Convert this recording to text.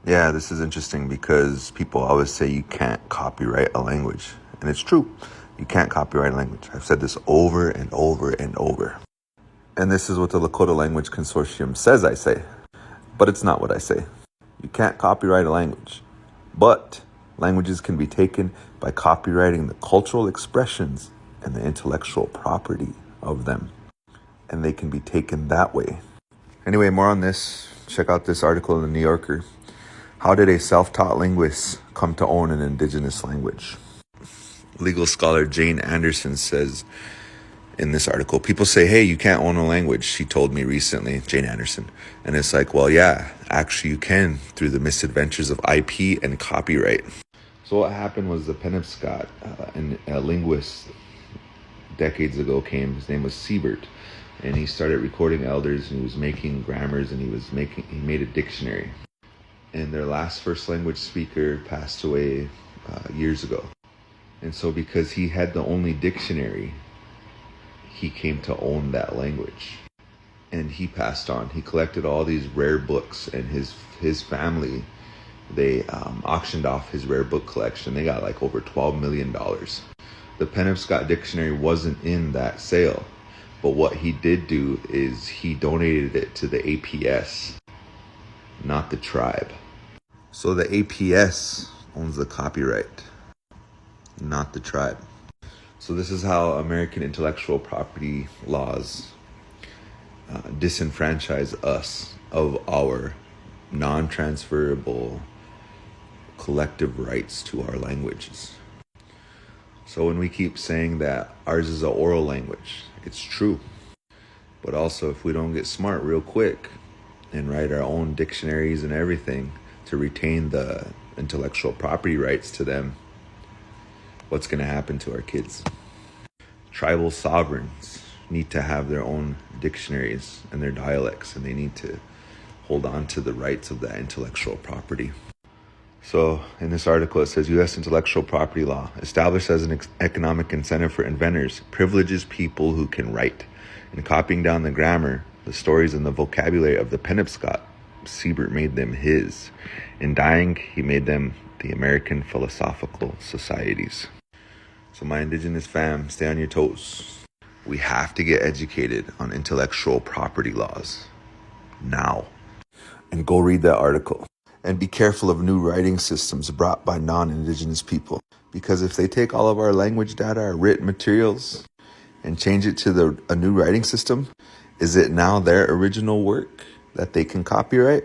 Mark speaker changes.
Speaker 1: Yeah, this is interesting because people always say you can't copyright a language. And it's true. You can't copyright a language. I've said this over and over and over. And this is what the Lakota Language Consortium says I say. But it's not what I say. You can't copyright a language. But languages can be taken by copywriting the cultural expressions and the intellectual property of them. And they can be taken that way. Anyway, more on this. Check out this article in the New Yorker. How did a self-taught linguist come to own an indigenous language? Legal scholar Jane Anderson says in this article, people say, hey, you can't own a language, she told me recently, Jane Anderson. And it's like, well, yeah, actually you can through the misadventures of IP and copyright. So what happened was the Penobscot, a linguist decades ago came, his name was Siebert, and he started recording elders and he was making grammars and he made a dictionary. And their last first language speaker passed away years ago. And so because he had the only dictionary, he came to own that language. And he passed on. He collected all these rare books, and his family, they auctioned off his rare book collection. They got like over $12 million. The Penobscot dictionary wasn't in that sale. But what he did do is he donated it to the APS, not the tribe. So the APS owns the copyright, not the tribe. So this is how American intellectual property laws disenfranchise us of our non-transferable collective rights to our languages. So when we keep saying that ours is an oral language, it's true. But also if we don't get smart real quick and write our own dictionaries and everything to retain the intellectual property rights to them, what's going to happen to our kids? Tribal sovereigns need to have their own dictionaries and their dialects, and they need to hold on to the rights of that intellectual property. So in this article, it says U.S. intellectual property law, established as an economic incentive for inventors, privileges people who can write. In copying down the grammar, the stories, and the vocabulary of the Penobscot, Siebert made them his. In dying, he made them the American Philosophical Societies. So my indigenous fam, stay on your toes. We have to get educated on intellectual property laws now. And go read that article. And be careful of new writing systems brought by non-indigenous people. Because if they take all of our language data, our written materials, and change it to a new writing system, is it now their original work that they can copyright?